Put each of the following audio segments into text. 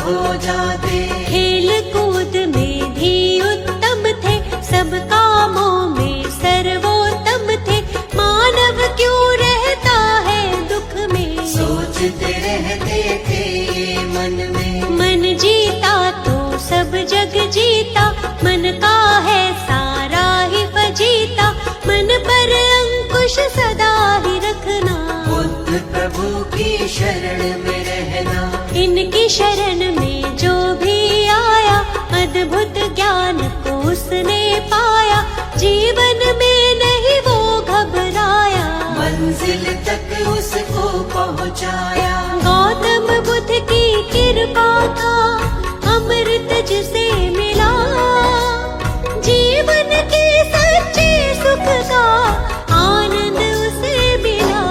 हो जाते। खेल कूद में भी उत्तम थे, सब कामों में सर्वोत्तम थे। मानव क्यों रहता है दुख में, सोचते रहते थे ये मन में। मन जीता तो सब जग जीता, मन का है सारा ही फजीता। मन पर अंकुश सदा ही रखना, बुद्ध प्रभु की शरण में रहना। इनकी शरण में जो भी आया, अद्भुत ज्ञान को उसने पाया। जीवन में नहीं वो घबराया, मंजिल तक उसको पहुँचाया। गौतम बुद्ध की कृपा का अमृत जिसे मिला, जीवन के सच्चे सुख का आनंद उसे मिला।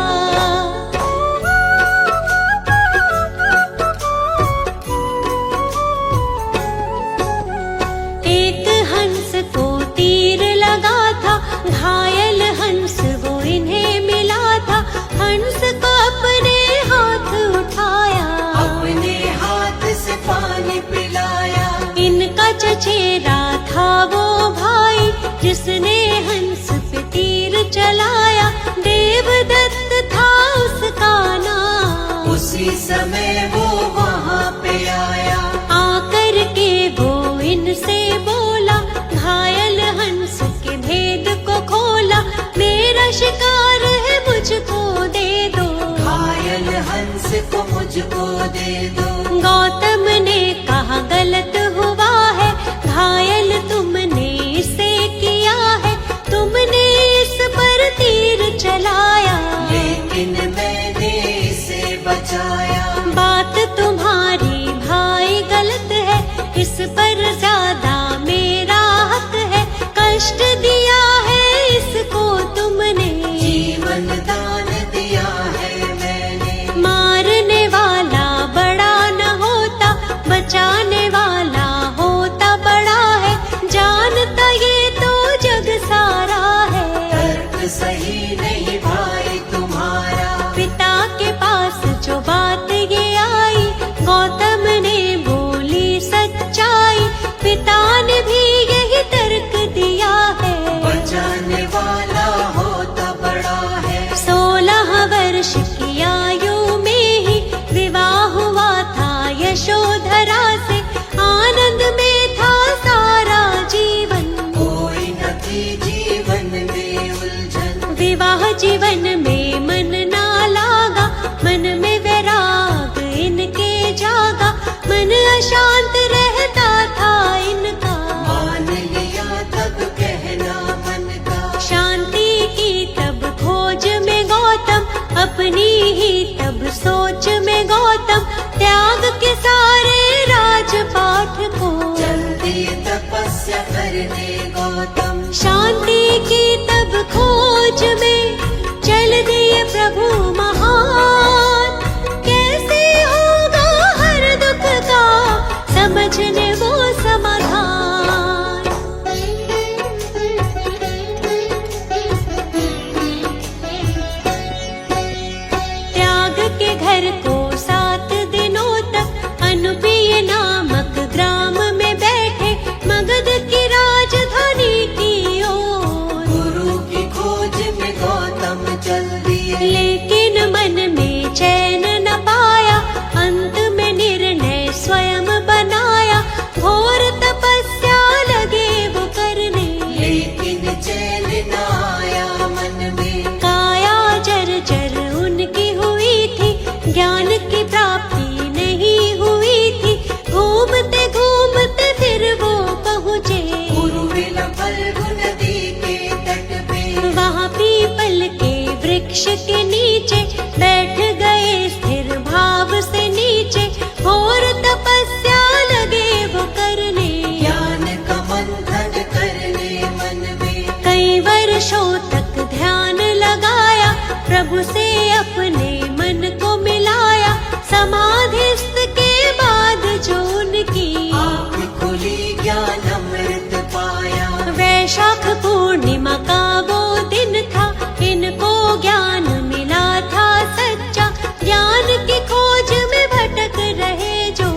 एक हंस को तीर लगा था, घायल हंस वो इन्हें मिला था। हंस को अपने हाथ उठाया, अपने हाथ से पानी पिलाया। इनका चचेरा था वो भाई, जिसने हंस पे तीर चलाया। देवदत्त था उसका नाम, उसी समय वो वहाँ पे आया। आकर के वो इनसे बोला, घायल हंस के भेद को खोला। मेरा शिकार है मुझको दे दो, घायल हंस को मुझको दे दो। गौतम ने कहा गलत हुआ है, घायल तुमने इसे किया है। तुमने इस पर तीर चलाया, लेकिन मैंने इसे बचाया। बात तुम्हारी भाई गलत है, इस पर ज्यादा मेरा हक है। कष्ट दिया है इसको तुमने, जीवन दान दिया है मैंने। मारने वाला बड़ा न होता, बचाने वाला होता बड़ा है। जानता ये तो जग सारा है, तर्क सही नहीं भाई तुम्हारा। पिता के पास जो बात ये आई, गौतम ने बोली सच्चाई। पिता ने भी यही तर्क दिया है, बचाने वाला होता बड़ा है। 16 वर्ष की आयु में ही विवाह हुआ था यशोधरा से। आनंद में था सारा जीवन, कोई न थी जीवन में उलझन। विवाह जीवन में मन ना लागा, मन में वैराग इनके जागा। मन अशांत रहता था इनका, मान लिया तब कहना मन का। शांति की तब खोज में गौतम, अपनी ही तब सोच में गौतम। त्याग के सारे राजपाठ को, जल्दी तपस्या करने गौतम। शांति की तब खोज में चल दिए प्रभु महान। कैसे होगा हर दुख का समझने वो समाधान। त्याग के घर को 7 दिनों तक अनुपीय नामक ग्राम में बैठे, मगध की राजधानी की ओर। गुरु की खोज में गौतम चल दिए, लेकिन मन में चैन न पाया, अंत में निर्णय स्वयं बनाया। घोर तपस्या लगे वो करने, लेकिन चैन न आया मन में। काया जर्जर उनकी हुई थी, ज्ञान की प्राप्ति नहीं हुई थी। घूमते घूमते फिर वो पहुँचे उर्विला फल्गु नदी के तट पे। वहाँ पीपल के वृक्ष के नीचे बैठ गए स्थिर भाव से नीचे। घोर तपस्या लगे वो करने, ज्ञान का मंथन करने मन में। कई वर्षों तक ध्यान लगाया, प्रभु से अपने मन को मिलाया। समाधिस्थ के बाद जो उनकी आँख खुली, ज्ञान अमृत पाया। वैशाख पूर्णिमा का वो दिन था, इनको ज्ञान मिला था सच्चा। ज्ञान की खोज में भटक रहे जो,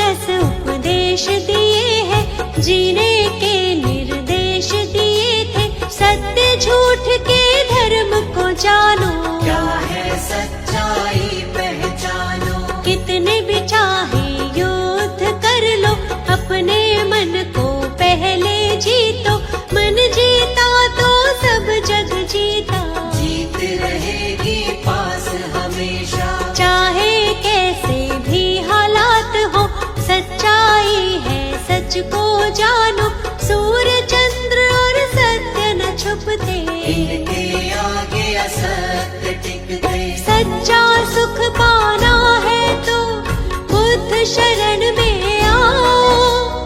रस उपदेश दिए हैं, जीने के निर्देश दिए थे। सत्य झूठ के धर्म को जानो, क्या है सच्चाई पहचानो। कितने भी चाहे युद्ध कर लो, अपने मन को पहले जीतो। मन जीता तो सब जग जीता, जीत रहेगी पास हमेशा। चाहे कैसे भी हालात हो, सच्चाई है सच को जानो। सूर्य चंद्र और सत्य न छुपते, इनके आगे असत्य टिकते। सच्चा सुख पाना है तो बुद्ध शरण में आओ।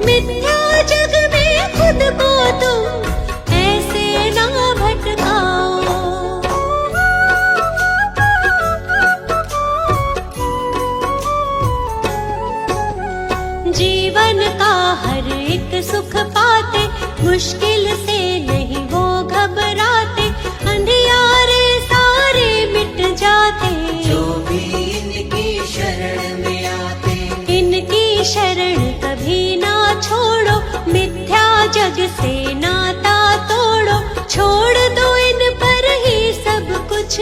मिथ्या जग में खुद को तुम ऐसे ना भटकाओ। जीवन का हर एक सुख पाते, मुश्किल से नहीं वो घबराते। अंधियारे सारे मिट जाते, जो भी इनकी शरण में आते। इनकी शरण कभी ना छोड़ो, मिथ्या जग से नाता तोड़ो। छोड़ दो इन पर ही सब कुछ,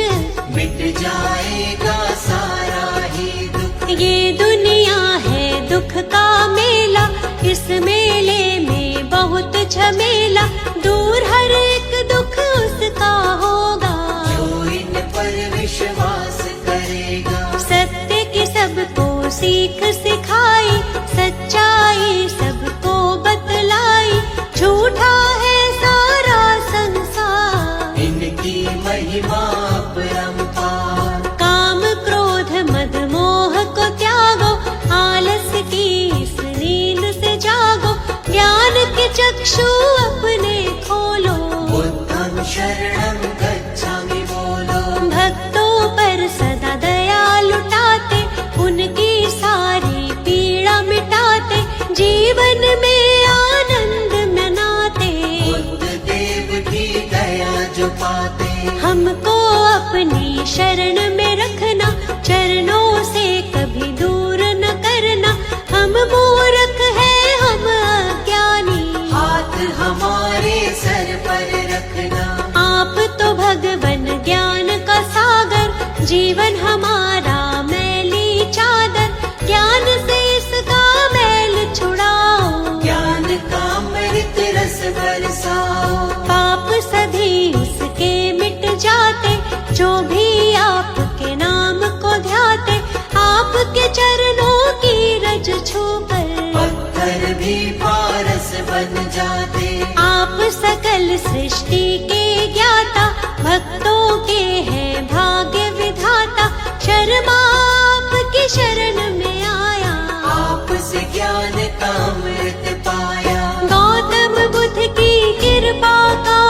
मिट जाएगा सारा ही दुख। ये दुनिया है दुख का मेला, इस मेले में बहुत झमेला। दूर हर एक दुख उसका होगा, जो इन पर विश्वास करेगा। सत्य की सबको सीख सिखाई, सच्चाई सबको बतलाई। झूठा है सारा संसार, इनकी महिमा अपरंपार। काम क्रोध मद मोह को त्यागो, आलस की इस नींद से जागो। ज्ञान के चक्षु अपने खोलो, बुद्धं शरणं गच्छामि बोलो। भक्तों पर सदा दया लुटाते, उनकी सारी पीड़ा मिटाते। जीवन में आनंद मनाते, बुद्ध देव की दया जो पाते। हमको अपनी शरण में रखना, चरणों से कभी दूर न करना। हम मूर्ख हैं हम अज्ञानी, हाथ हमारे सर पर रखना। आप तो भगवन ज्ञान का सागर। जीवन हमारा मैली चादर, ज्ञान से इसका मैल छुड़ाओ। ज्ञान का अमृत रस बरसाओ। पाप सभी उसके मिट जाते, जो भी आपके नाम को ध्याते। आपके चरणों की रज छूकर पत्थर भी पारस बन जाते। आप सकल सृष्टि के ज्ञाता, भक्तों के हैं भाग्य विधाता। शर्मा आपकी शरण में आया, आपसे ज्ञान का अमृत पाया। गौतम बुद्ध की कृपा का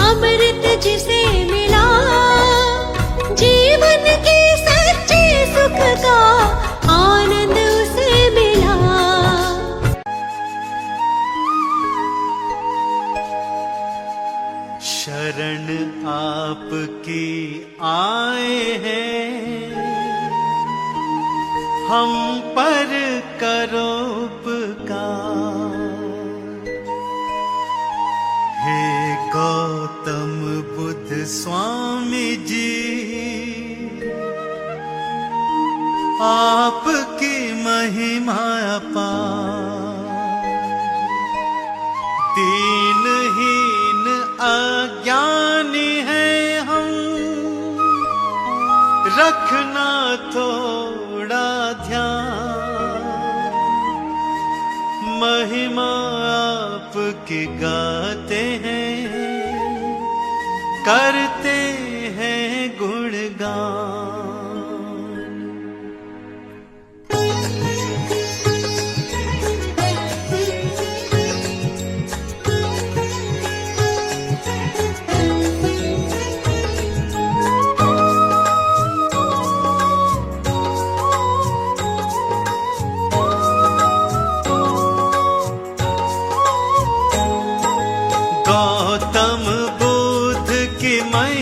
अमृत जिसे मिला। जीवन के सच्चे सुख का आनंद उसे मिला। शरण आपकी आए हैं, हम पर करो उपकार। हे गौतम बुद्ध स्वामी जी, आपकी महिमा अपार। दीनहीन अज्ञानी हैं हम, रखना थोड़ा ध्यान। महिमा आपकी गाते हैं, करते हैं गुणगान। गौतम बुद्ध की महिमा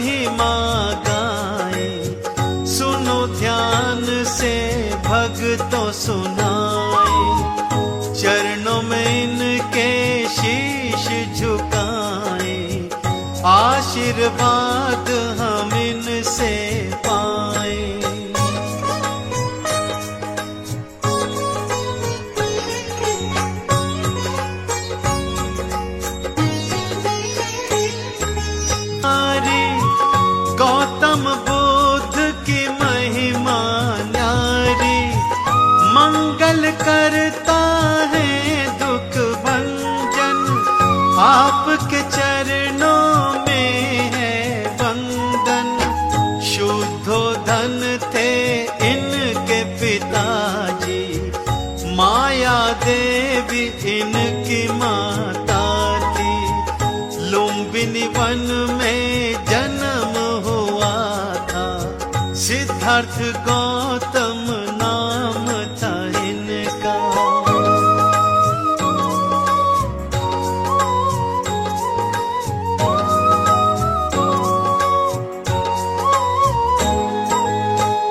आशीर्वाद हम इनसे पाए। गौतम बुद्ध की महिमा न्यारी, मंगल करता है दुख भंजन, आपके चरणों में है वंदन। शुद्धोधन थे इनके पिताजी, माया देवी इनकी माता थी। लुम्बिनी वन में जन्म हुआ था, सिद्धार्थ गौतम नाम था इनका।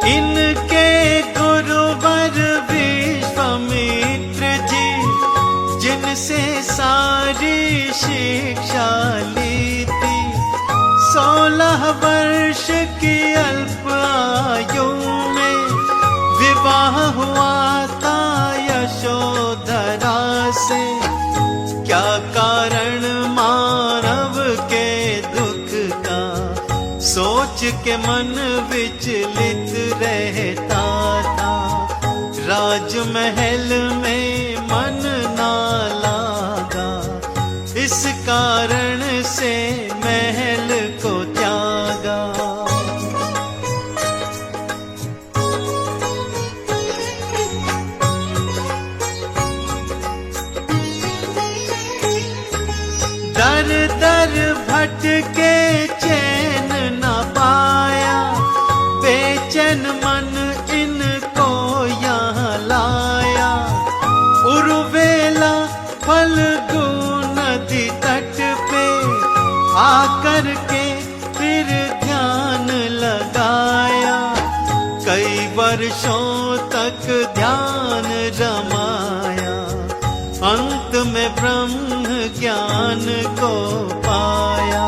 इनके गुरुवर विश्वामित्र जी, जिनसे सारी शिक्षा ली थी। 16 वर्ष की अल्प आयु में विवाह हुआ था यशोधरा से। क्या कारण मानव के दुख का, सोच के मन विचलित रहता था। राजमहल में मन ना लागा, इस कारण से महल को त्यागा। दर दर भटके चैन न पाया, बेचैन मन इनको यहाँ लाया। उर्वेला फल्गु नदी तट पे आकर के फिर ध्यान लगाया। कई वर्षों तक ध्यान रमाया, अंत में ब्रह्म ज्ञान को पाया।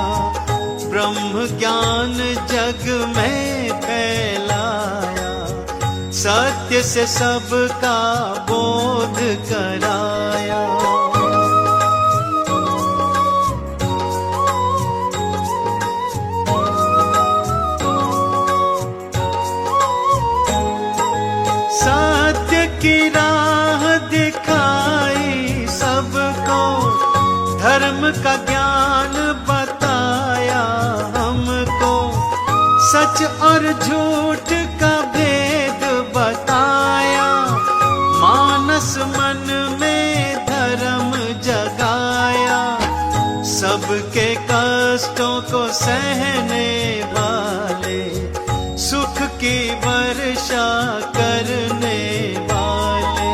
ब्रह्म ज्ञान जग में फैलाया, सत्य से सबका बोध कराया। सत्य की राह दिखाई सबको, धर्म का ज्ञान बताया हमको। सच और झूठ का भेद बताया, मानस मन में धर्म जगाया। सबके कष्टों को सहने वाले, सुख की वर्षा करने वाले।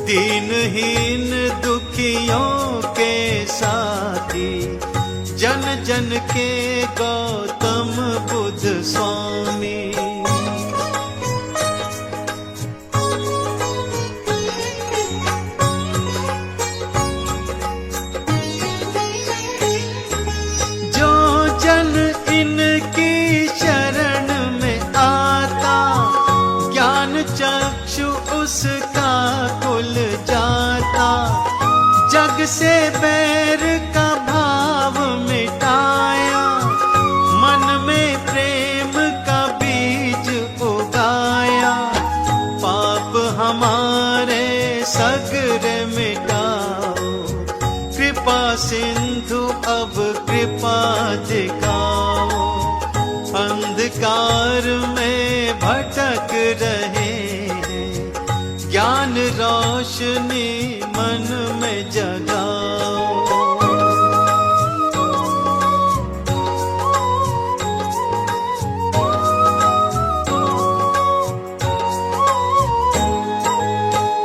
दीनहीन दुखियों के साथी, जन जन के गौतम बुद्ध स्वामी। जो जन इनकी शरण में आता, ज्ञान चक्षु उसका खुल जाता। जग से बैर का भाव मिटाया, मन में प्रेम का बीज उगाया। पाप हमारे सगरे मिटाओ, कृपा सिंधु अब कृपा दिखाओ। अंधकार में भटक रहे हैं, ज्ञान रोशनी मन में जगाओ।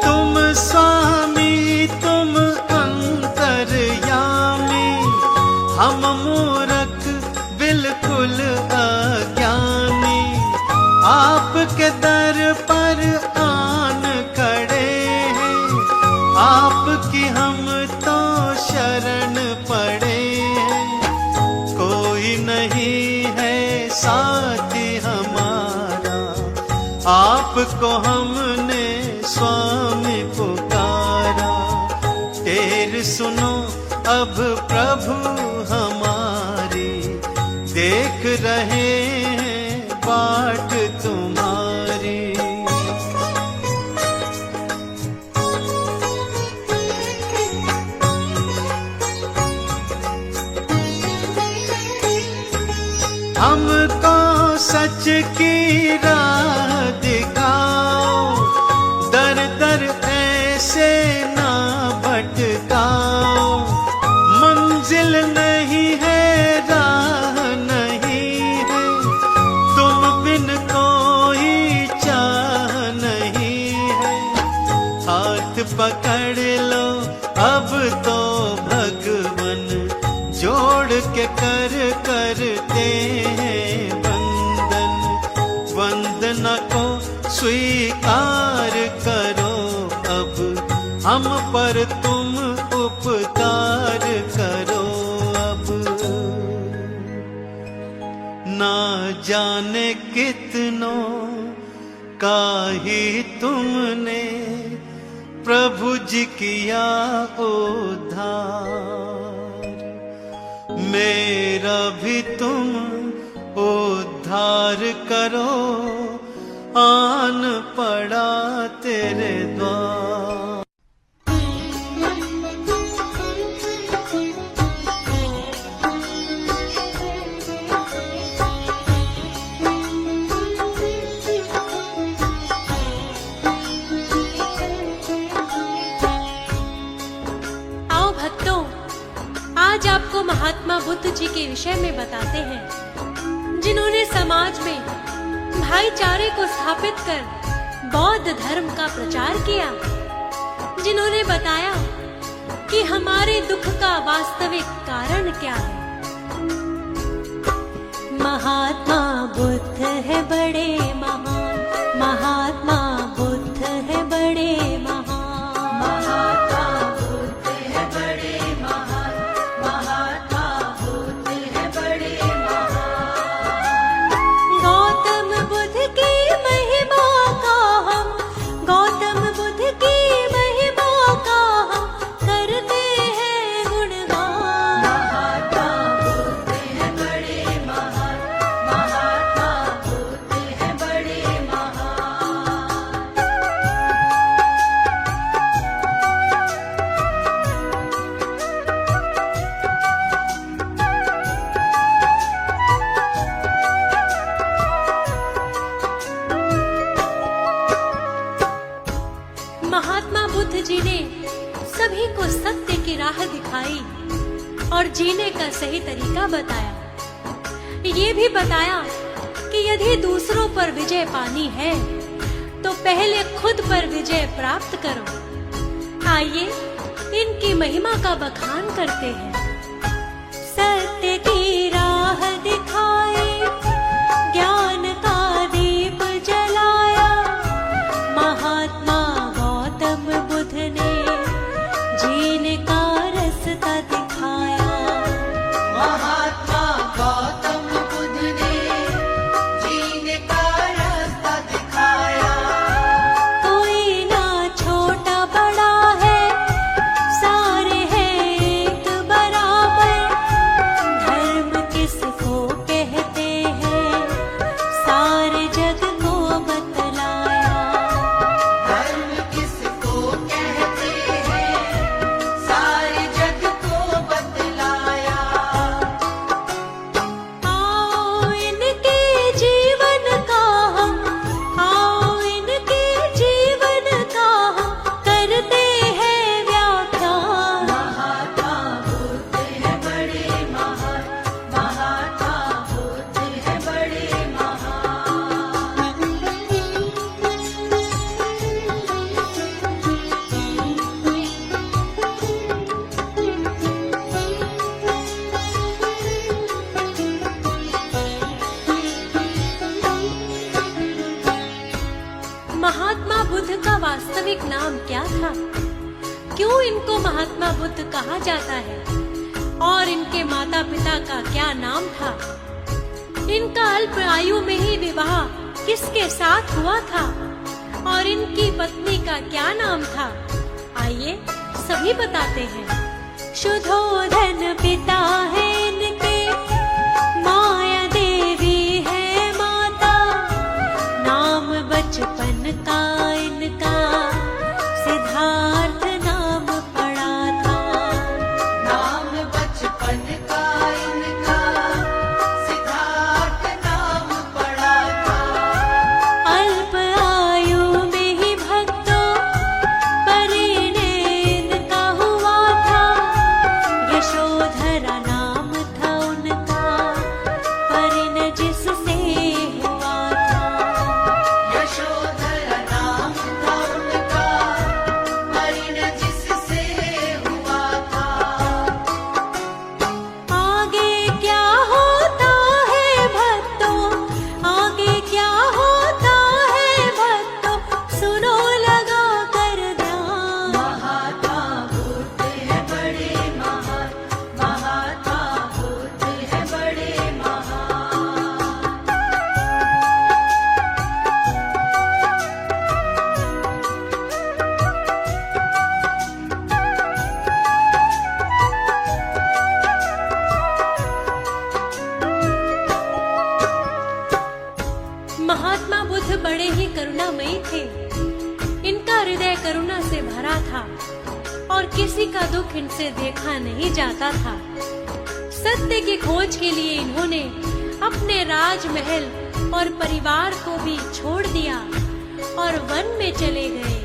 तुम स्वामी तुम अंतर्यामी, हम मूर्ख बिल्कुल अज्ञानी। आपके दर पर आन खड़े हैं, आपकी हम तो आपको हमने स्वामी पुकारा, तेर सुनो अब प्रभु हमारी, देख रहे हैं बाट तुम्हारी। हमको सच की राह दिखाओ, दर दर ऐसे ना भटकाओ, मंजिल नहीं है राह नहीं है, तुम बिन कोई चाह नहीं है। हाथ पकड़ लो अब तो भगवन, जोड़ के करते हैं वंदन, वंदना को स्वीकार करो अब, हम पर तुम उपकार करो अब। ना जाने कितनों का ही तुमने प्रभु जी किया उद्धार, मेरा भी तुम उद्धार करो, आन पड़ा तेरे द्वार। आओ भक्तों, आज आपको महात्मा बुद्ध जी के विषय में बताते हैं, जिन्होंने समाज में भाईचारे को स्थापित कर बौद्ध धर्म का प्रचार किया, जिन्होंने बताया कि हमारे दुख का वास्तविक कारण क्या है। महात्मा बुद्ध है बड़े महान, महात्मा बुद्ध है बड़े महान, महात्मा बुद्ध है बड़े महान, महात्मा बुद्ध है बड़े महान। गौतम बुद्ध की महिमा का हम, गौतम बुद्ध की महिमा का हम करते हैं गुणगान। महात्मा बुद्ध है बड़े महान, महात्मा बुद्ध है बड़े महान। महात्मा बुद्ध जी ने सभी को सत्य की राह दिखाई और जीने का सही तरीका बताया। ये भी बताया कि यदि दूसरों पर विजय पानी है तो पहले खुद पर विजय प्राप्त करो। आइए इनकी महिमा का बखान करते हैं। सत्य की राह दिखाई, ज्ञान का दीप जलाया, महात्मा गौतम बुद्ध ने जीने का रास्ता दिखाया। महात्मा गौतम बुद्ध ने जीने का रास्ता दिखाया। कोई ना छोटा बड़ा है, सारे हैं एक बराबर, धर्म किसको कहते हैं सारे जग को बतलाया। धर्म किसको कहते हैं सारे जग को बतलाया। आओ इनके जीवन का हम, आओ इनके जीवन का हम करते हैं व्याख्यान। महात्मा बुद्ध है बड़े महान, महात्मा बुद्ध है बड़े महान। महात्मा बुद्ध का वास्तविक नाम क्या था? क्यों इनको महात्मा बुद्ध कहा जाता है? और इनके माता पिता का क्या नाम था? इनका अल्प आयु में ही विवाह किसके साथ हुआ था? और इनकी पत्नी का क्या नाम था, आइए सभी बताते हैं। शुद्धोधन पिता है इनके, माया देवी है माता, नाम बचपन का इनका सिद्धार्थ नाम पड़ा था। नाम बचपन का इनका सिद्धार्थ नाम पड़ा था। अल्प आयु में ही भक्तों परिणय इनका हुआ था, यशोधरा नाम था उनका परिणय जिससे हुआ था। यशोधरा नाम था उनका परिणय जिससे हुआ था। आगे क्या होता है भक्तों, आगे क्या होता है भक्तों, सुनो लगा कर ध्यान। महात्मा बुद्ध है बड़े महान, महात्मा बुद्ध है बड़े महान। महात्मा बुद्ध बड़े ही करुणामयी थे। इनका हृदय करुणा से भरा था और किसी का दुख इनसे देखा नहीं जाता था। सत्य की खोज के लिए इन्होंने अपने राजमहल और परिवार को भी छोड़ दिया और वन में चले गए।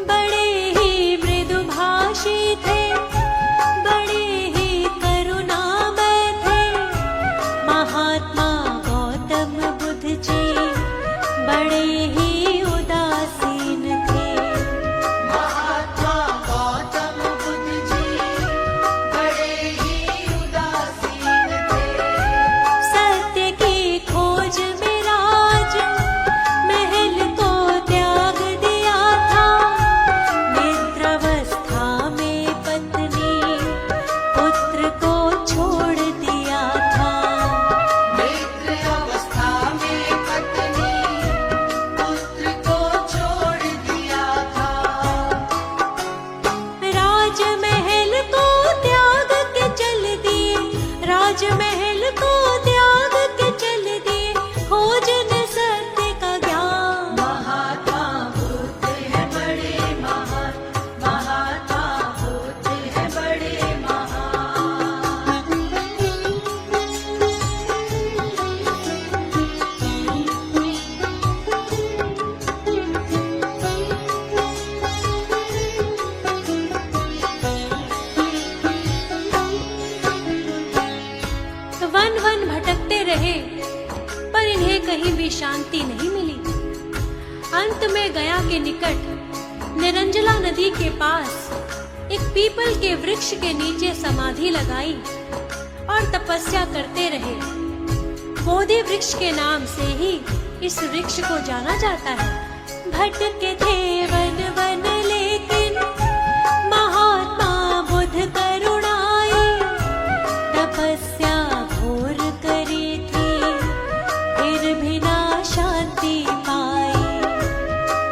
बड़े ही मृदुभाषी थे, बड़े ही करुणामय थे महात्मा गौतम बुद्ध जी, बड़े ही उदासीन थे। महात्मा गौतम बुद्ध जी बड़े ही उदासीन थे। सत्य की खोज में राज महल को त्याग दिया था, निद्रावस्था में पत्नी पुत्र को छोड़ दिया था। मित्र अवस्था में पत्नी पुत्र को छोड़ दिया था। राजमहल को त्याग के चल दिए, राजमहल को त्याग के चल दिए, खोजने सत्य का ज्ञान। महात्मा बुद्ध है बड़े महान, महात्मा बुद्ध है बड़े महान। वन वन भटकते रहे पर इन्हें कहीं भी शांति नहीं मिली। अंत में गया के निकट निरंजला नदी के पास एक पीपल के वृक्ष के नीचे समाधि लगाई और तपस्या करते रहे। बोधि वृक्ष के नाम से ही इस वृक्ष को जाना जाता है। भटके थे वन वन लेकिन महात्मा बुद्ध करुणाए, तपस्या घोर करी थी फिर भी ना शांति पाई।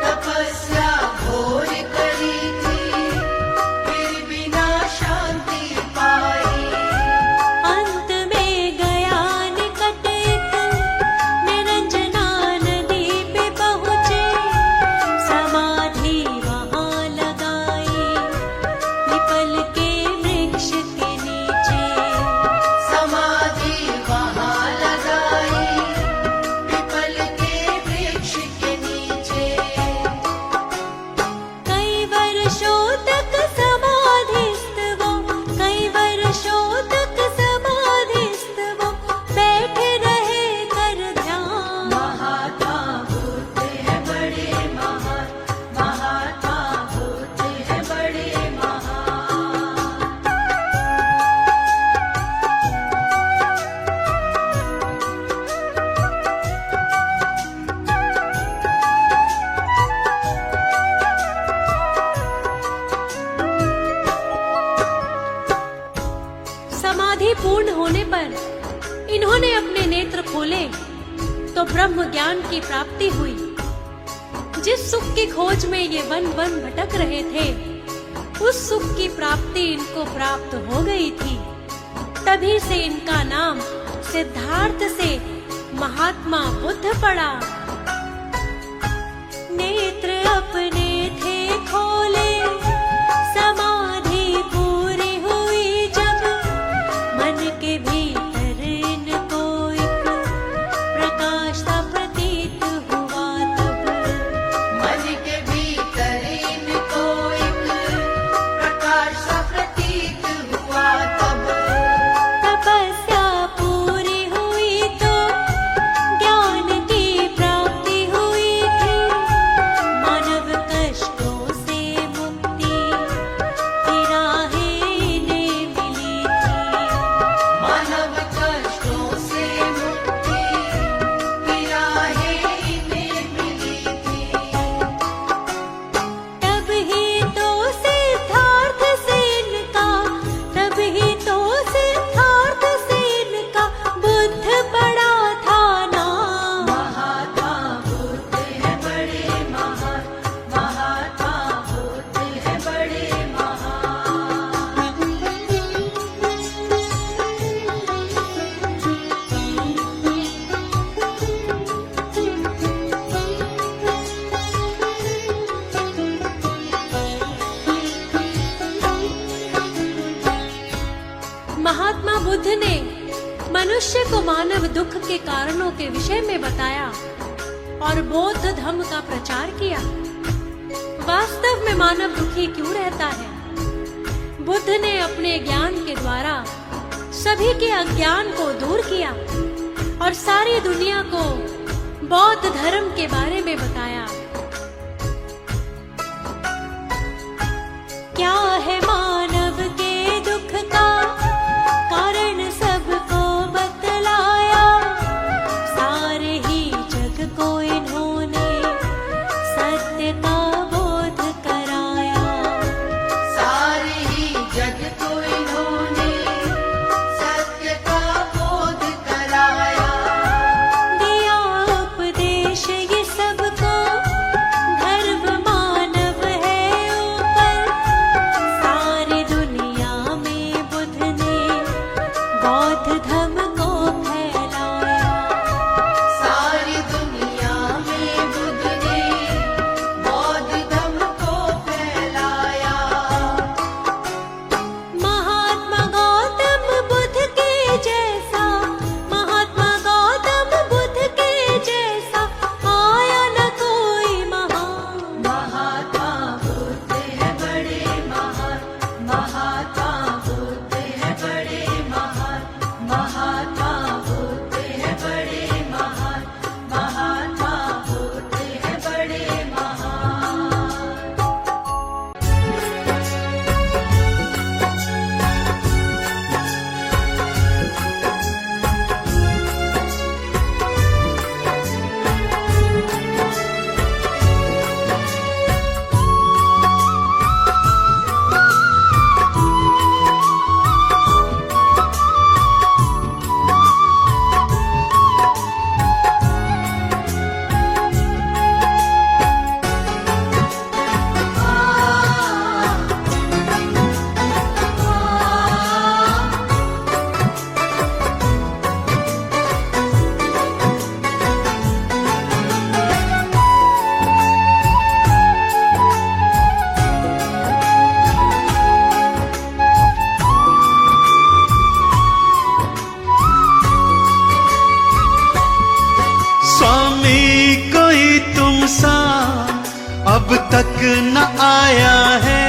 तपस्या घोर करी थी फिर भी ना शांति पाई। अंत में गया निकट एक निरंजना नदी पे पहुँचे, समाधि वहाँ लगाई पीपल के वृक्ष के नीचे। समाधि वहाँ लगाई पीपल के वृक्ष के नीचे। कई वर्षों तक समाधिस्थ वो, कई वर्षों तक समाधिस्थ वो, बैठे रहे कर ध्यान। महात्मा बुद्ध है बड़े महान, महात्मा बुद्ध है बड़े महान। समाधि पूर्ण होने पर इन्होंने अपने नेत्र खोले तो ब्रह्म ज्ञान की प्राप्ति हुई। जिस सुख की खोज में ये वन वन भटक रहे थे, उस सुख की प्राप्ति इनको प्राप्त हो गई थी। तभी से इनका नाम सिद्धार्थ से महात्मा बुद्ध पड़ा। नेत्र अपने थे खोले, समाधि पूरी हुई जब, मन के भीतर इनको एक प्रकाश सा प्रतीत हुआ तब। मन के भीतर इनको एक प्रकाश सा प्रतीत हुआ तब। तपस्या पूरी हुई तो ज्ञान की प्राप्ति हुई थी। मानव कष्टों से मुक्ति की राहें इन्हें मिली थी। मानव कष्टों से मुक्ति की राहें इन्हें मिली थी। तब ही तो सिद्धार्थ से इनका, तब ही तो सिद्धार्थ से इनका बुद्ध पड़ा था नाम। महात्मा बुद्ध है बड़े महान, महात्मा बुद्ध है बड़े महात्मा बुद्ध ने मनुष्य को मानव दुख के कारणों के विषय में बताया और बौद्ध धर्म का प्रचार किया। वास्तव में मानव दुखी क्यों रहता है? बुद्ध ने अपने ज्ञान के द्वारा सभी के अज्ञान को दूर किया और सारी दुनिया को बौद्ध धर्म के बारे में बताया। क्या है मानव के दुख का कारण सबको बतलाया। सारे ही जग को इन्होंने सत्य का बोध कराया। सारे ही जग को इन्होंने सत्य का बोध कराया। दिया उपदेश ये सबको, धर्म मानव है ऊपर। सारी दुनिया में बुद्ध ने बौद्ध धर्म को फैलाया। सारी दुनिया में बुद्ध ने बौद्ध धर्म को फैलाया। महात्मा गौतम बुद्ध के जैसा, महात्मा गौतम बुद्ध के जैसा आया न कोई महान। महात्मा बुद्ध है बड़े महान, महात्मा बुद्ध है बड़े महान, महात्मा बुद्ध है बड़े महान, महात्मा बुद्ध है बड़े महान। स्वामी कोई तुम सा अब तक न आया है।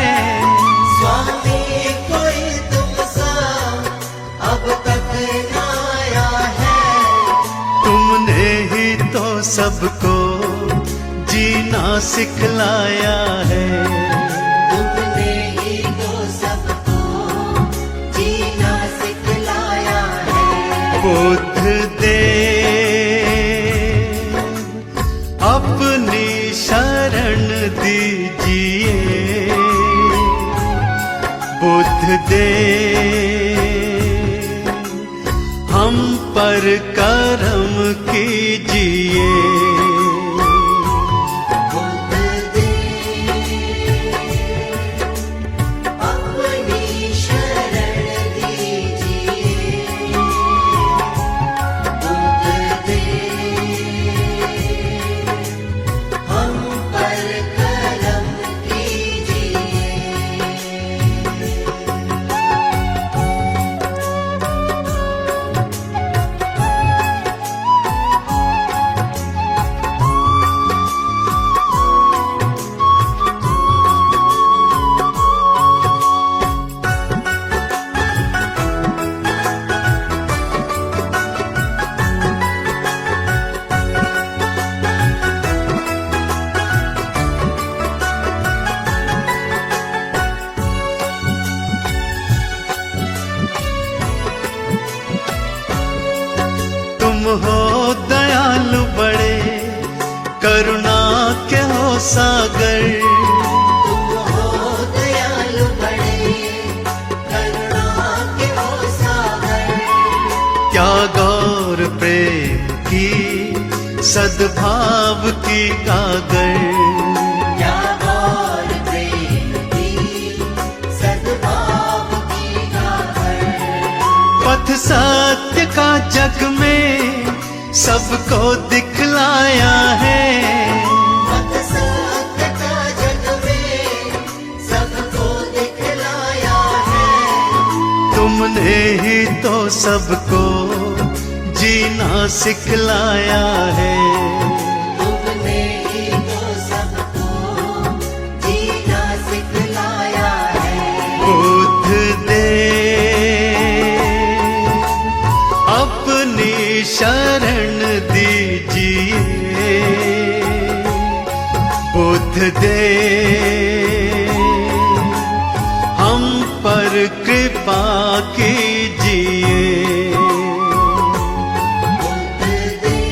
स्वामी कोई तुमसा अब तक न आया है। तुमने ही तो सबको जीना सिखलाया है। तुमने ही तो सबको जीना सिखलाया है। बुद्ध देव अपनी शरण दीजिए। बुद्ध देव हम पर करम कीजिए। बुद्ध हो दयालु बड़े, करुणा के हो सागर। तुम हो दयालु बड़े, करुणा के हो सागर। क्या गौर प्रेम की, सद्भाव की गागर। क्या गौर प्रेम की, सद्भाव की गागर। पथ सत्य का जग में सबको दिखलाया है। पथ सत्य का जग में सबको दिखलाया है। तुमने ही तो सबको जीना सिखलाया है। तुमने ही तो सबको जीना सिखलाया है। बुद्ध दे अपनी शरण दीजिए, बुद्ध दे हम पर कृपा कीजिए। बुद्ध दे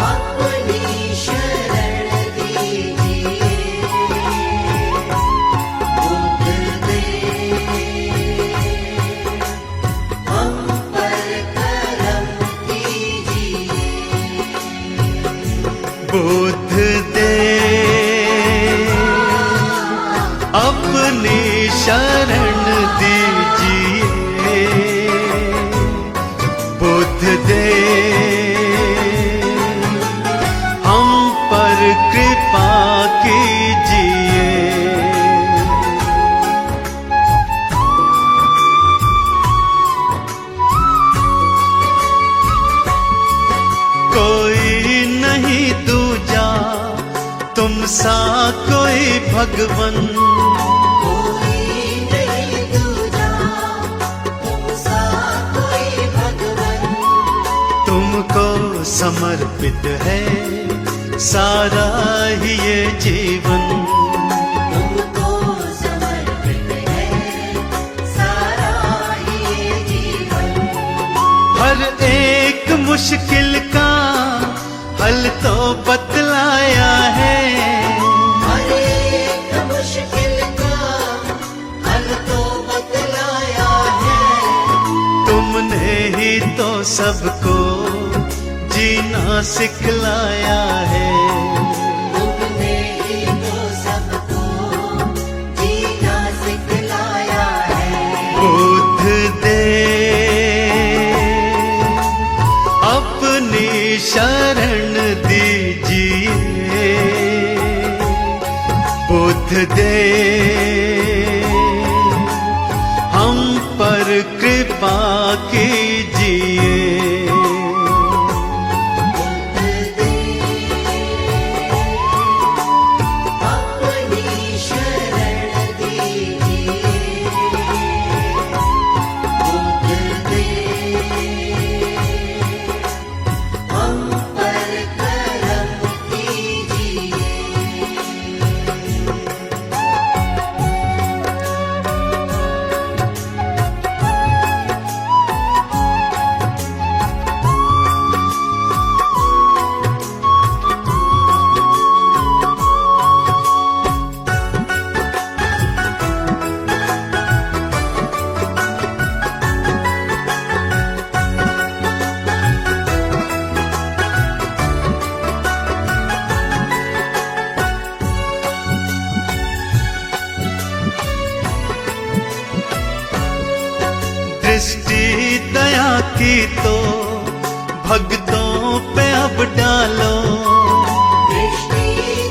अपनी शरण दीजिए। बुद्ध दे हम पर करम कीजिए। बुद्ध दे अपनी शरण दीजिए, बुद्ध दे हम पर कृपा कीजिए। कोई नहीं दूजा तुम सा कोई भगवन। कोई नहीं दूजा तुम सा कोई भगवन। तुमको समर्पित है सारा ही ये जीवन। तुमको समर्पित है सारा ये जीवन। हर एक मुश्किल का हल तो बतलाया है। हर एक मुश्किल का हल तो बतलाया है। तुमने ही तो सबको जीना सिखलाया है। तुमने ही तो सबको जीना सिखलाया है। बुद्ध दे अपनी शरण दीजिए, बुद्ध दे हम पर कृपा कीजिए। बुद्ध दे अपनी शरण दीजिए। बुद्ध दे हम पर करम कीजिए। दृष्टि दया की तो भक्तों पे अब डालो। दृष्टि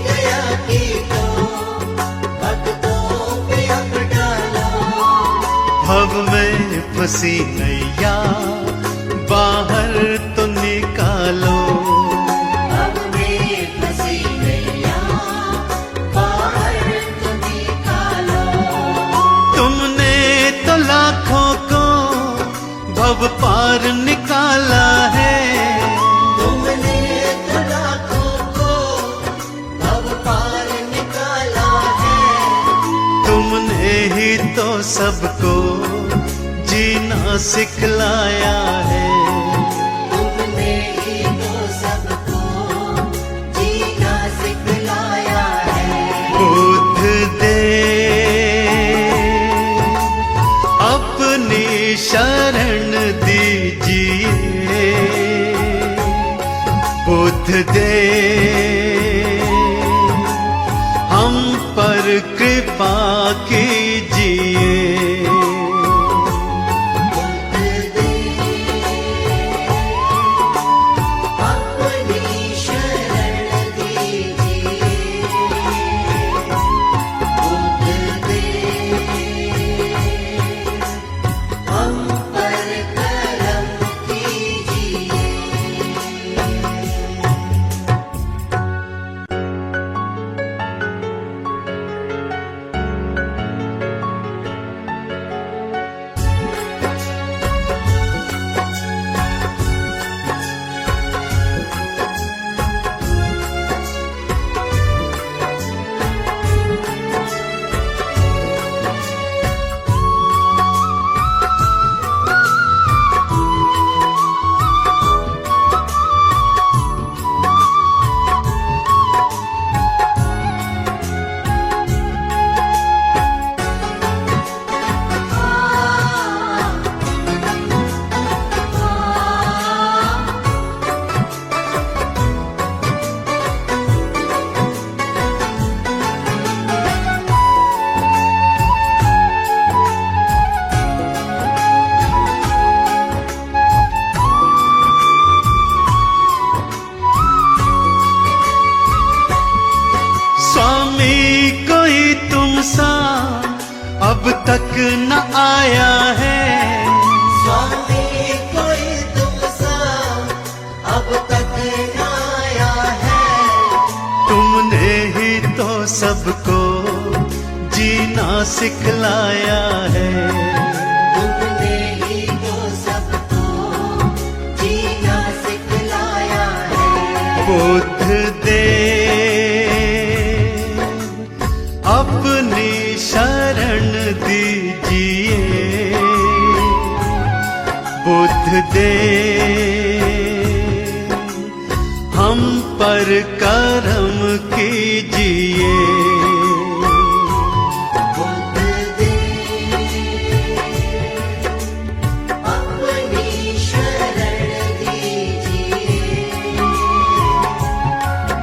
दया की तो भक्तों पे अब डालो। भव में फंसी नैया बाहर तो निकालो। अब में फंसी नैया बाहर तो निकालो। तुमने तो लाखों को भव पार निकाला है। तुमने तो लाखों को भव पार निकाला है। तुमने ही तो सबको जीना जीना सिखलाया है। तुमने ही तो सबको जीना सिखलाया है। बुद्ध देव अपनी शरण दीजिए, बुद्ध देव हम पर कृपा कीजिए। अब तक न आया है। स्वामी कोई तुमसा अब तक न आया है। तुमने ही तो सबको जीना सिखलाया है। तुमने ही तो सबको जीना सिखलाया है। बुद्ध देव अपनी शरण दीजिए, बुद्ध देव हम पर करम कीजिए। बुद्ध देव अपनी शरण दीजिए।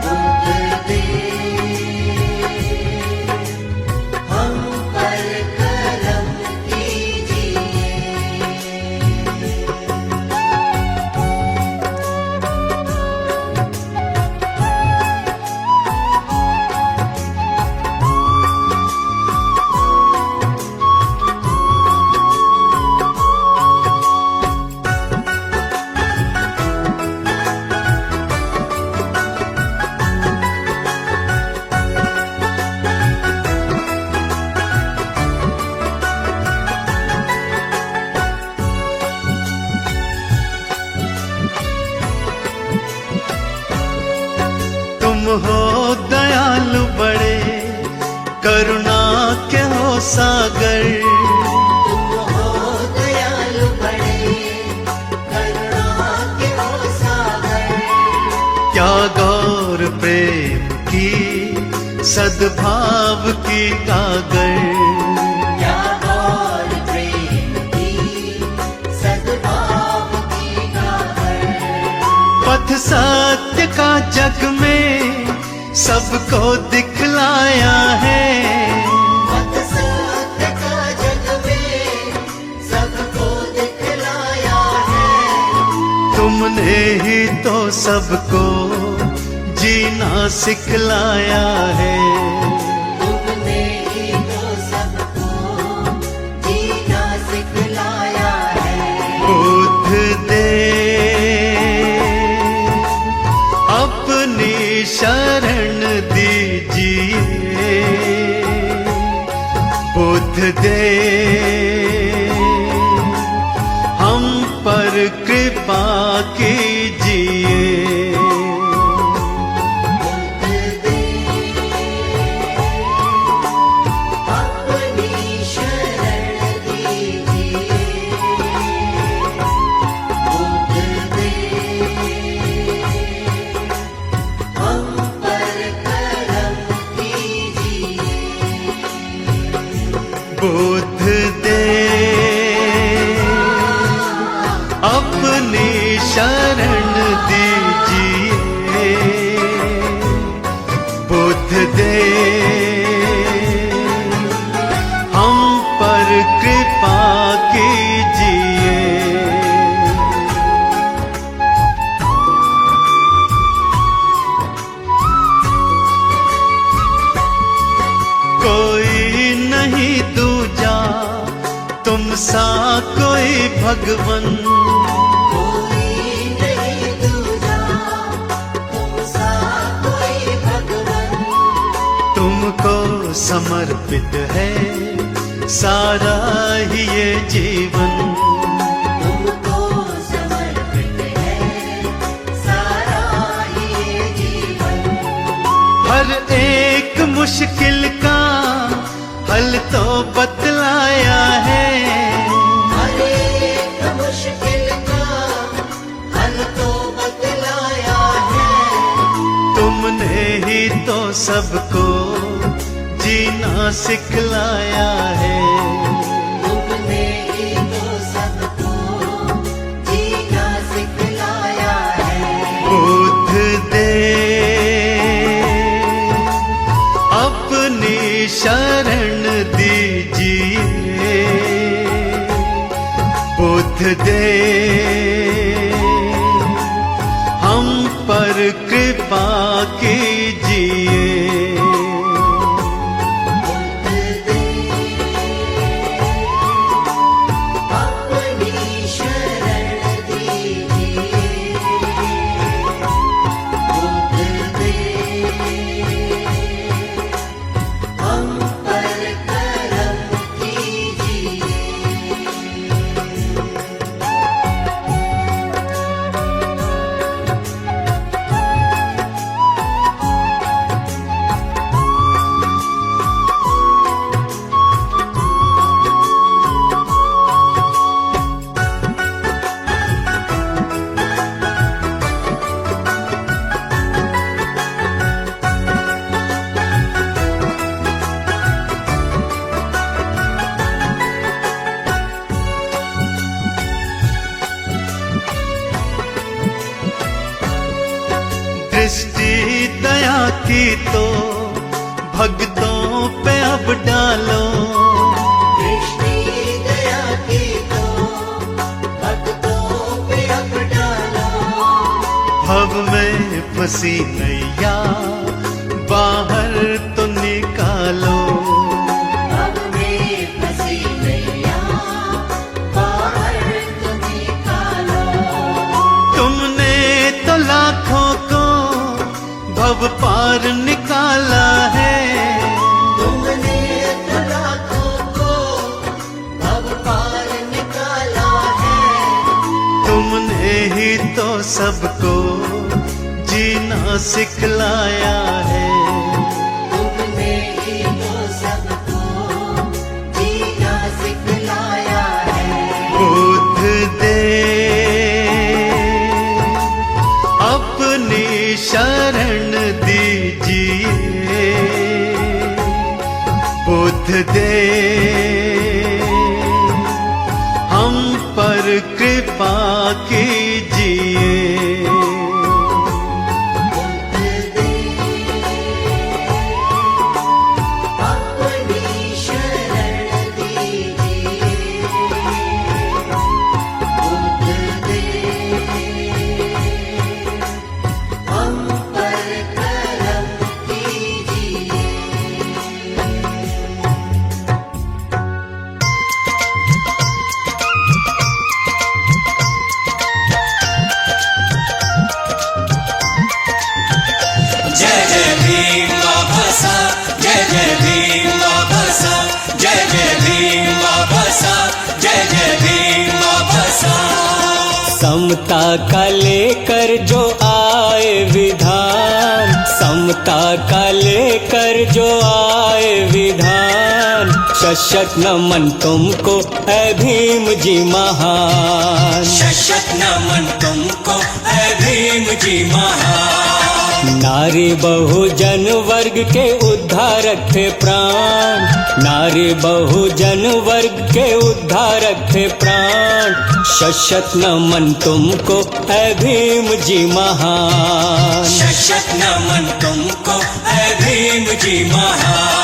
बुद्ध देव हम पर करम कीजिए। तुम हो दयालु बड़े, करुणा के हो सागर। तुम हो दयालु बड़े, करुणा के हो सागर। क्या गौर प्रेम की सद्भाव की गागर। क्या गौर प्रेम की सद्भाव की गागर। पथ सत्य का जग में सबको दिखलाया है। पथ सत्य का जग में सबको दिखलाया है। तुमने ही तो सबको जीना सिखलाया है। तुमने ही तो सबको जीना सिखलाया है। बुद्ध देव अपनी शरण दीजिए, बुद्ध देव हम पर कृपा कीजिए। बुद्ध देव अपनी शरण दीजिए। बुद्ध दे अपनी शरण दीजिए, बुद्ध दे हम पर कृपा कीजिए। कोई नहीं दूजा तुम सा कोई भगवन, कोई नहीं दूजा तुम सा कोई भगवन। तुमको समर्पित है सारा ही ये जीवन, तुमको समर्पित है सारा ये जीवन। हर एक मुश्किल का हल तो बतलाया है, हर एक मुश्किल का हल तो बतलाया है। तुमने ही तो सबको जीना सिखलाया है, तुमने ही तो सबको जीना सिखलाया है। बुद्ध दे अपनी शरण दीजिए, बुद्ध दे हम पर कृपा कीजिए। अपनी शरण दीजिए, बुद्ध दे हम पर करम कीजिए। दृष्टि दया की तो भक्तों पे अब डालो, दृष्टि दया की तो भक्तों पे अब डालो। भव में फंसी नैया बाहर तो निकालो, भव में फंसी नैया बाहर तो निकालो। तुमने तो लाखों को भव पार निकाला है, तुमने तो लाखों को भव पार निकाला है। तुमने ही तो सबको जीना सिखलाया है, तुमने ही तो सबको जीना सिखलाया है। बुद्ध दे अपनी शरण दीजिए, बुद्ध दे हम पर कृपा कीजिए। बुद्ध दे अपनी शरण दीजिए, बुद्ध दे हम पर करम कीजिए। जय जय भीम बाबा सा, जय जय भीम बाबा सा, जय जय भीम बाबा सा, जय जय भीम बाबा सा। समता का लेकर जो आए विधान, समता का लेकर जो आए विधान, शशक नमन तुमको है भीम जी महान। शशक नमन तुमको है भीम जी महान। नारी बहुजन वर्ग के उद्धारक थे प्राण, नारी बहुजन वर्ग के उद्धारक थे प्राण। शत नमन तुमको ऐ भीम जी महान, शत नमन तुमको ऐ भीम जी महान।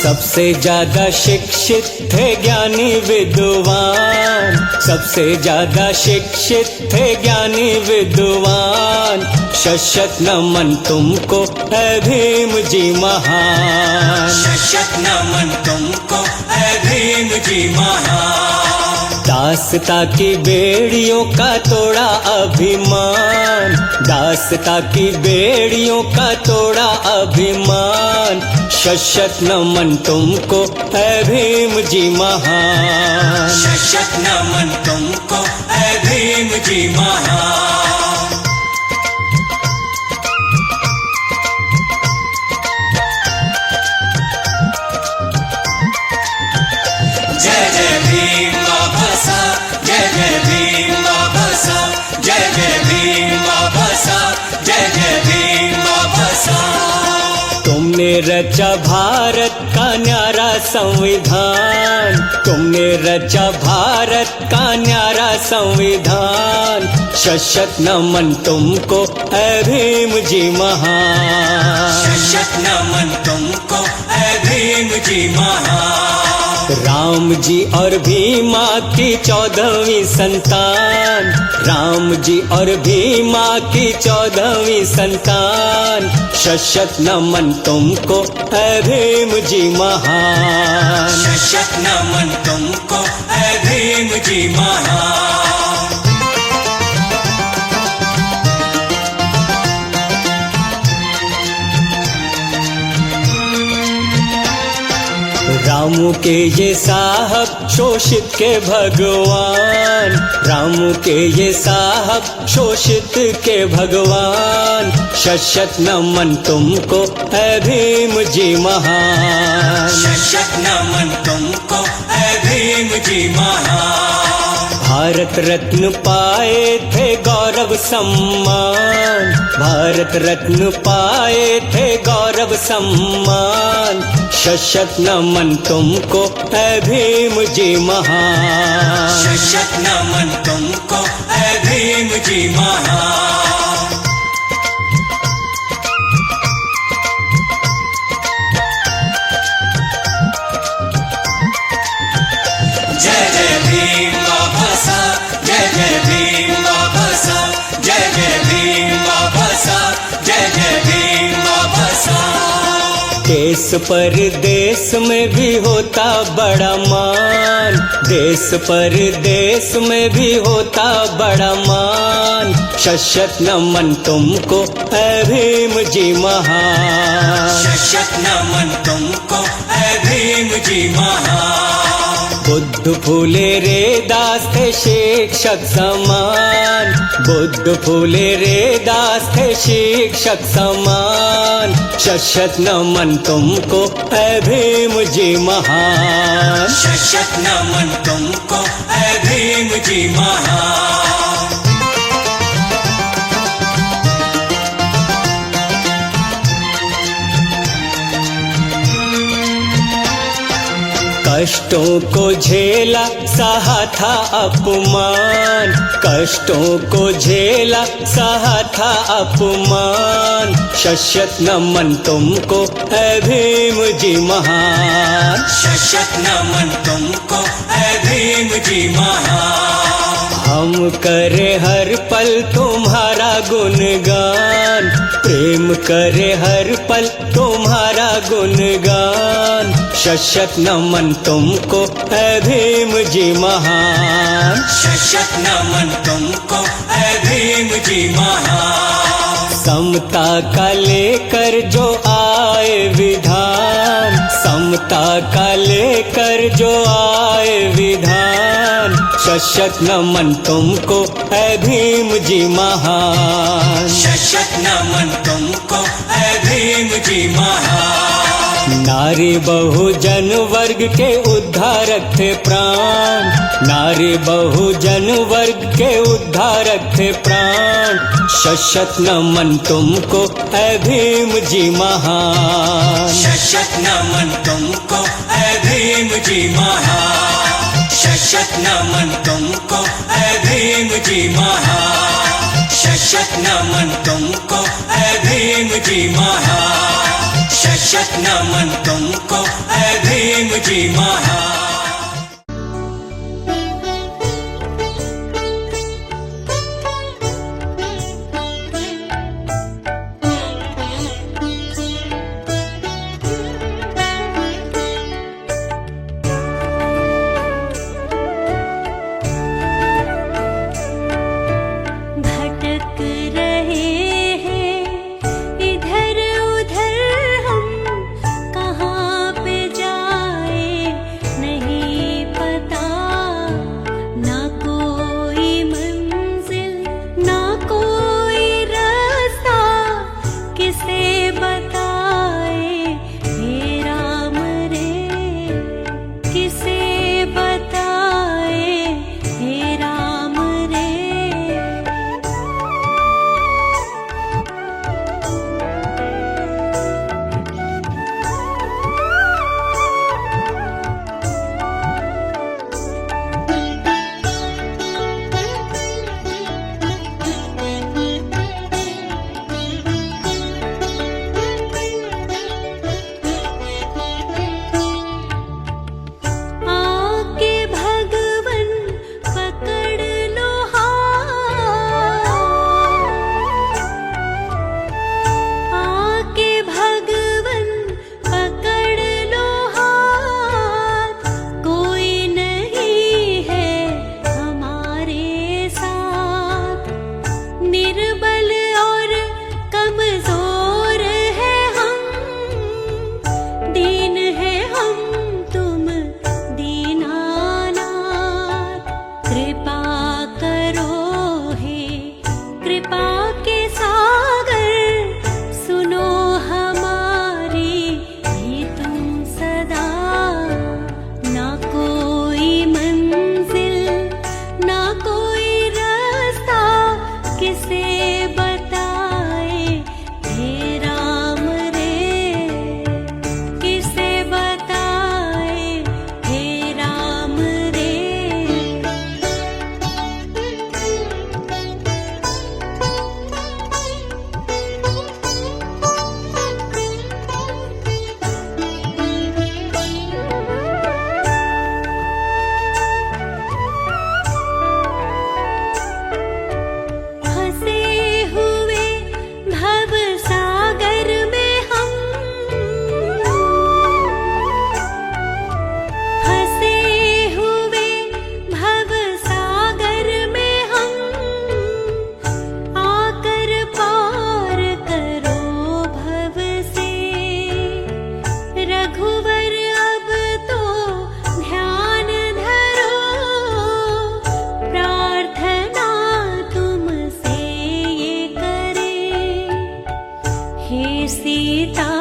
सबसे ज्यादा शिक्षित थे ज्ञानी विद्वान, सबसे ज्यादा शिक्षित थे ज्ञानी विद्वान। शत नमन तुमको ऐ भीम जी महान, शत नमन तुमको ऐ भीम जी महान। दासता की बेड़ियों का तोड़ा अभिमान, दासता की बेड़ियों का तोड़ा अभिमान। शत नमन तुमको ऐ भीम जी महान, शत नमन तुमको ऐ भीम जी महान। जय जय भीम बाबा साहब, जय जय भीम बाबा साहब, जय जय भीम बाबा साहब, जय जय भीम बाबा साहब। तुमने रचा भारत का न्यारा संविधान, तुमने रचा भारत का न्यारा संविधान। शत नमन तुमको ऐ भीम जी महान, शत नमन तुमको ऐ भीम जी महान। राम जी और भीमा की 14वीं संतान, राम जी और भीमा की 14वीं संतान। शत नमन तुमको ऐ भीम जी महान, शत नमन तुमको ऐ भीम जी महान। रामू के ये साहब शोषित के भगवान, रामू के ये साहब शोषित के भगवान। शत नमन तुमको ऐ भीम जी महान, शत नमन तुमको ऐ भीम जी महान। भारत रत्न पाए थे गौरव सम्मान, भारत रत्न पाए थे गौरव सम्मान। शत नमन तुमको ऐ भीम जी महान, शत नमन तुमको ऐ भीम जी महान। जय जय भीम बाबा साहब, जय जय भीम बाबा साहब, जय जय भीम बाबा साहब, जय जय भीम बाबा साहब। देश परदेश में भी होता बड़ा मान, देश परदेश में भी होता बड़ा मान। शत नमन तुमको ऐ भीम जी महान, शत नमन तुमको ऐ भीम जी महान। बुद्ध फूले रे दास थे शिक्षक समान, बुद्ध फूले रे दास थे शिक्षक समान। शत नमन तुमको ऐ भीम जी महान, शत नमन तुमको ऐ भीम जी महान। कष्टों को झेला सहा था अपमान, कष्टों को झेला सहा था अपमान। शत नमन तुमको ऐ भीम जी महान, शत नमन तुमको ऐ भीम जी महान। हम करे हर पल तुम्हारा गुणगान, प्रेम करे हर पल तुम्हारा गुणगान। शत नमन तुमको ऐ भीम जी महान, शत नमन तुमको ऐ भीम जी महान। समता का लेकर जो आए विधान, समता का लेकर जो आए विधान। शशक नमन तुमको है भीम जी महान। शशक नमन तुमको है भीम जी महान। नारी बहुजन वर्ग के उद्धारक थे प्राण, नारी बहुजन वर्ग के उद्धारक थे प्राण। शशक नमन तुमको है भीम जी महान। शशक नमन तुमको है भीम जी महान। शशक नमन तुमको है भीम जी महान। शशक नमन तुमको है भीम जी महान। शशक नमन तुमको है भीम जी महान। भटक रहे हैं इधर उधर हम, कहाँ पे जाए नहीं पता। ना कोई मंजिल ना कोई रास्ता, किसे बताए हे राम रे, किसे बताए हे राम रे। आके भगवन पकड़ लो हाथ, आके भगवन पकड़ लो हाथ। कोई नहीं है हमारे साथ, निर्बल और कमजोर है हम, दीन है हम तुम दीनानाथ। कृपा करो हे कृपा के सागर, सुनो हमारी भी तुम सदा। ना कोई मंजिल ना कोई रास्ता, किसे बताए हे राम रे, किसे बताए हे राम रे। फंसे हुए भव सागर में हम, फंसे हुए भव सागर में हम। आकर पार करो भव से, रघुवर अब तो ध्यान धरो। प्रार्थना तुमसे ये करे हे सीता